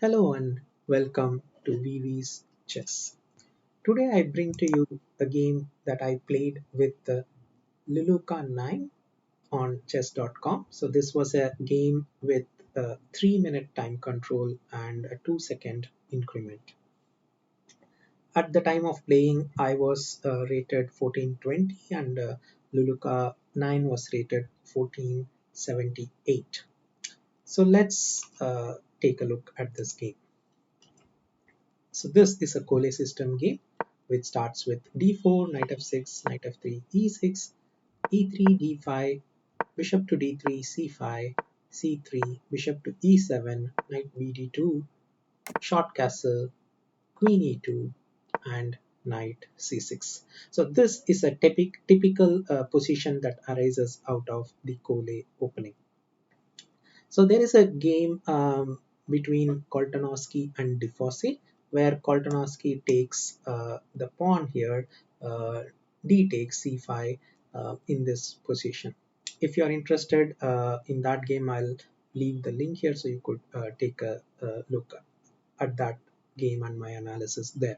Hello and welcome to VV's Chess. Today I bring to you a game that I played with the Luluka 9 on chess.com. So this was a game with a 3-minute time control and a 2-second increment. At the time of playing, I was rated 1420 and Luluka 9 was rated 1478. So let's take a look at this game. So this is a Colle system game which starts with d4, knight f6, knight f3, e6, e3, d5, bishop to d3, c5, c3, bishop to e7, knight bd2, short castle, queen e2, and knight c6. So this is a typical position that arises out of the Colle opening. So there is a game between Koltanowski and Defosse where Koltanowski takes the pawn here, d takes c5 in this position. If you are interested in that game, I'll leave the link here so you could take a look at that game and my analysis there.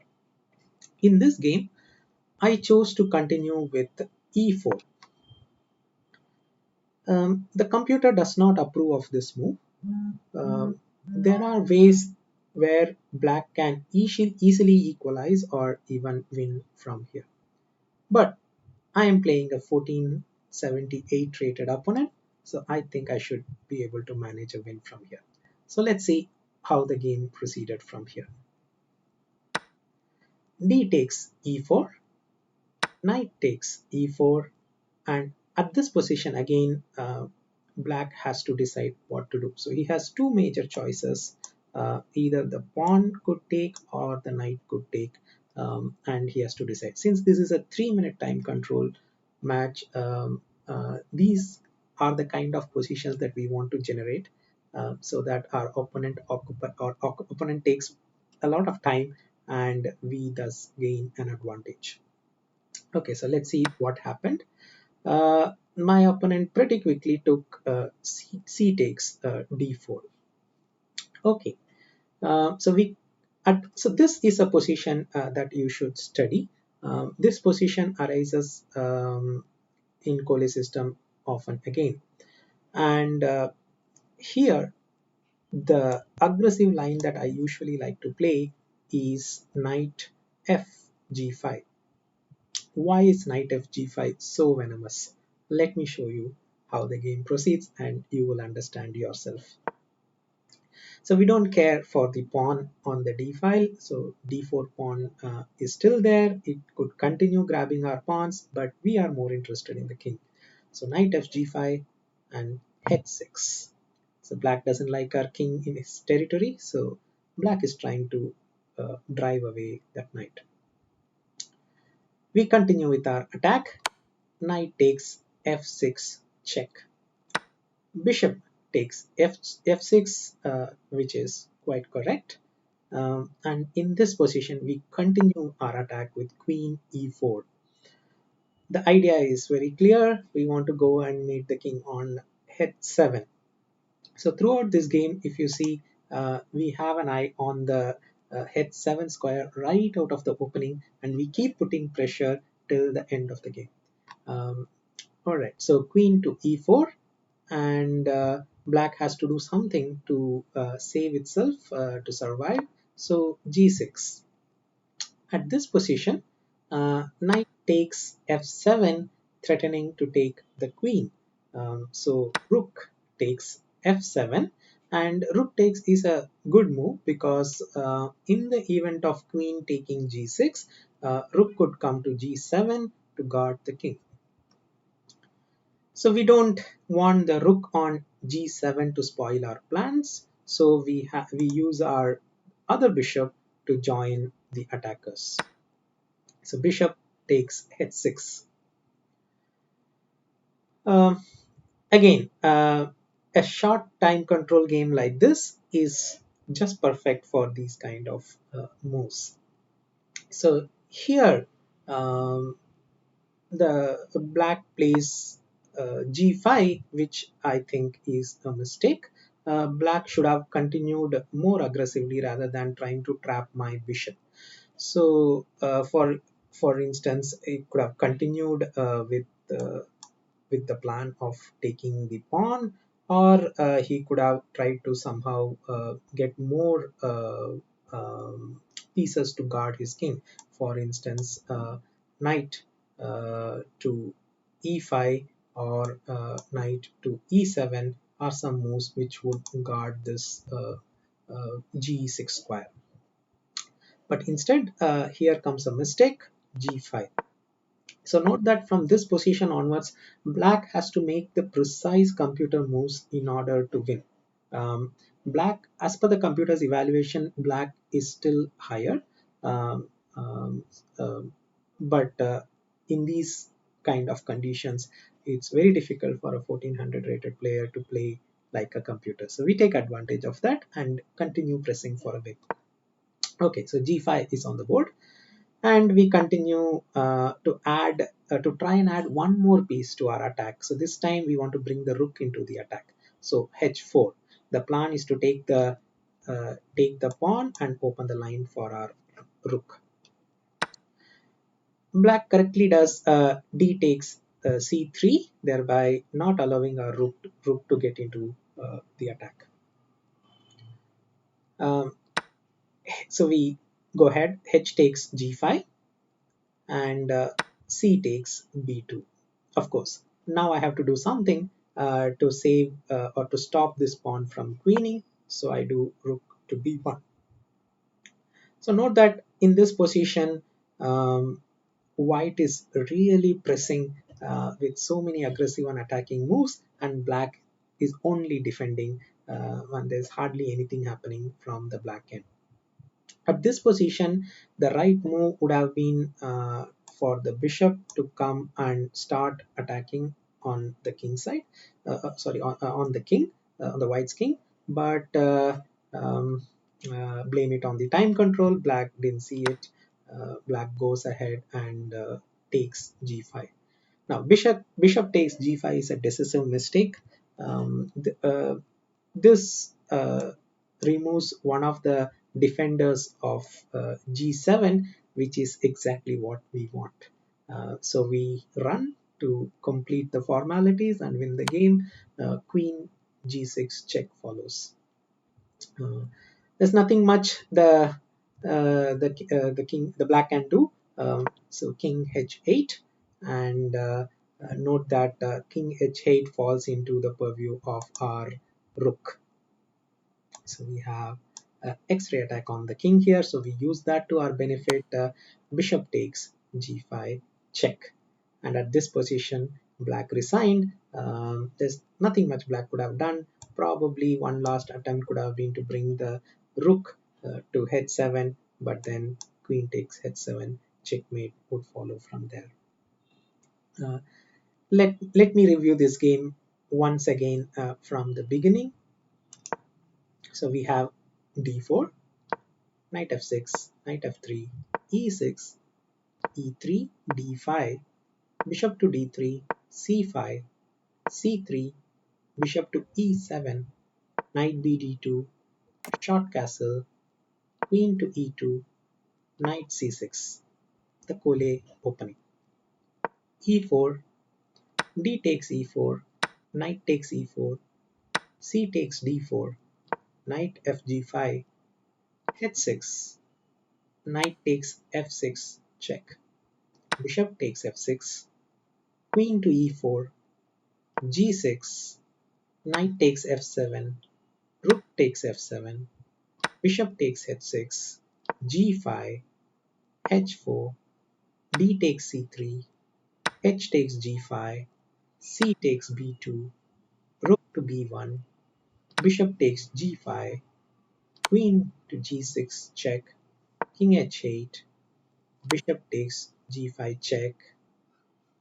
In this game, I chose to continue with e4. The computer does not approve of this move. There are ways where black can easily equalize or even win from here. But I am playing a 1478 rated opponent, so I think I should be able to manage a win from here. So let's see how the game proceeded from here. D takes e4, knight takes e4, and at this position again black has to decide what to do. So he has two major choices. Either the pawn could take or the knight could take, and he has to decide. Since this is a 3-minute time control match, these are the kind of positions that we want to generate so that our opponent takes a lot of time and we thus gain an advantage. Okay, so let's see what happened. My opponent pretty quickly took C takes d4. Okay, so this is a position that you should study. This position arises in Colle system often again, and here the aggressive line that I usually like to play is knight f g5. Why is knight f g5 so venomous? Let me show you how the game proceeds and you will understand yourself. So we don't care for the pawn on the d file. So d4 pawn is still there. It could continue grabbing our pawns, but we are more interested in the king. So knight f g5 and h6. So black doesn't like our king in his territory. So black is trying to drive away that knight. We continue with our attack. Knight takes f6 check. Bishop takes f6, which is quite correct. And in this position, we continue our attack with queen e4. The idea is very clear. We want to go and meet the king on h7. So throughout this game, if you see, we have an eye on the h7 square right out of the opening, and we keep putting pressure till the end of the game. All right, so queen to e4, and black has to do something to save itself to survive. So g6. At this position, knight takes f7, threatening to take the queen. So rook takes f7, and rook takes is a good move because in the event of queen taking g6, rook could come to g7 to guard the king. So we don't want the rook on g7 to spoil our plans. So we use our other bishop to join the attackers. So bishop takes h6. Um, Again, a short time control game like this is just perfect for these kind of moves. So here, the black plays g5, which I think is a mistake. black should have continued more aggressively rather than trying to trap my bishop. So for instance, it could have continued with the plan of taking the pawn, or he could have tried to somehow get more pieces to guard his king. For instance, knight to e5 or knight to e7 are some moves which would guard this g6 square. But instead, here comes a mistake, g5. So note that from this position onwards, black has to make the precise computer moves in order to win. Black, as per the computer's evaluation, black is still higher. Um, um, um, but in these kind of conditions, it's very difficult for a 1400 rated player to play like a computer. So we take advantage of that and continue pressing for a bit. Okay, so g5 is on the board, and we continue to try and add one more piece to our attack. So this time we want to bring the rook into the attack. So h4. The plan is to take the pawn and open the line for our rook. Black correctly does d takes c3, thereby not allowing our rook to get into the attack. Um, so we go ahead, h takes g5, and c takes b2. Of course, now I have to do something to save or to stop this pawn from queening. So I do rook to b1. So note that in this position, white is really pressing with so many aggressive and attacking moves, and black is only defending when there's hardly anything happening from the black end. At this position, the right move would have been for the bishop to come and start attacking on the king side, sorry, on the king, on the white's king, but um, blame it on the time control. Black didn't see it. Black goes ahead and takes g5. Now, bishop takes g5 is a decisive mistake. This removes one of the defenders of g7, which is exactly what we want. So we run to complete the formalities and win the game. Queen g6 check follows. Uh, there's nothing much the black can do. So king h8, and note that king h8 falls into the purview of our rook. So we have x-ray attack on the king here, so we use that to our benefit. Bishop takes g5 check, and at this position black resigned. There's nothing much black could have done. Probably one last attempt could have been to bring the rook to h7, but then queen takes h7, checkmate would follow from there. uh, let me review this game once again from the beginning. So we have d4, knight f6, knight f3, e6, e3, d5, bishop to d3, c5, c3, bishop to e7, knight bd2, short castle, queen to e2, knight c6, the Colle opening. e4, d takes e4, knight takes e4, c takes d4, knight fg5, h6, knight takes f6 check, bishop takes f6, queen to e4, g6, knight takes f7, rook takes f7, bishop takes h6, g5, h4, d takes c3, h takes g5, c takes b2, rook to b1, bishop takes g5, queen to g6 check, king h8, bishop takes g5 check,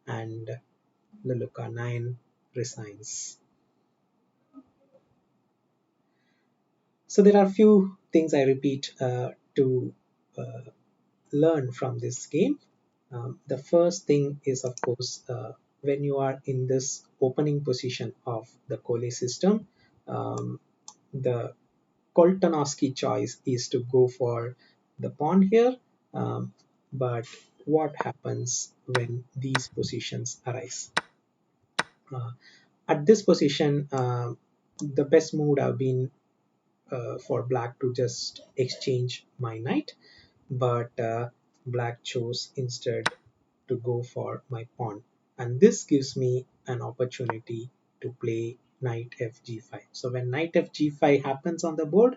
and Luluka 9 resigns. So there are few things I repeat to uh, learn from this game. The first thing is, of course, when you are in this opening position of the Colle system, um, the Koltanowski choice is to go for the pawn here, um, but what happens when these positions arise? Uh, at this position, the best move would have been for black to just exchange my knight, but black chose instead to go for my pawn, and this gives me an opportunity to play knight fg5. So when knight fg5 happens on the board,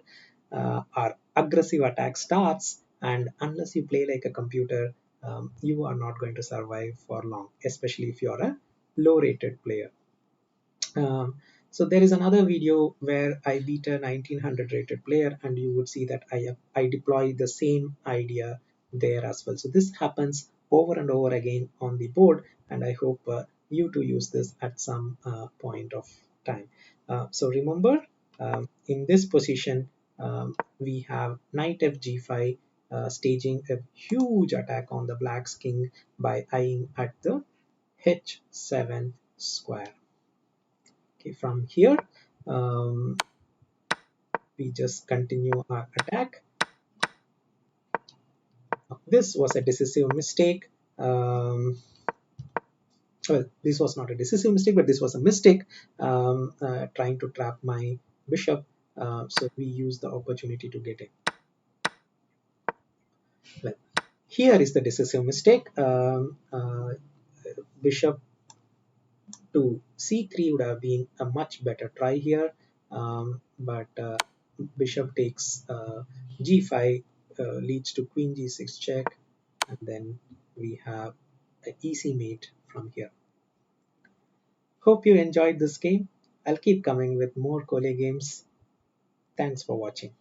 our aggressive attack starts, and unless you play like a computer, you are not going to survive for long, especially if you are a low rated player. um, so there is another video where I beat a 1900 rated player, and you would see that I deploy the same idea there as well. So this happens over and over again on the board, and I hope you to use this at some point of time. So remember, in this position, we have knight fg5 staging a huge attack on the black's king by eyeing at the h7 square. Okay, from here, um, we just continue our attack. This was a decisive mistake. Well, this was not a decisive mistake, but this was a mistake, trying to trap my bishop. So we use the opportunity to get it. Well, here is the decisive mistake. Bishop to c3 would have been a much better try here, but bishop takes g5, leads to queen g6 check, and then we have an easy mate from here. Hope you enjoyed this game. I'll keep coming with more Colle games. Thanks for watching.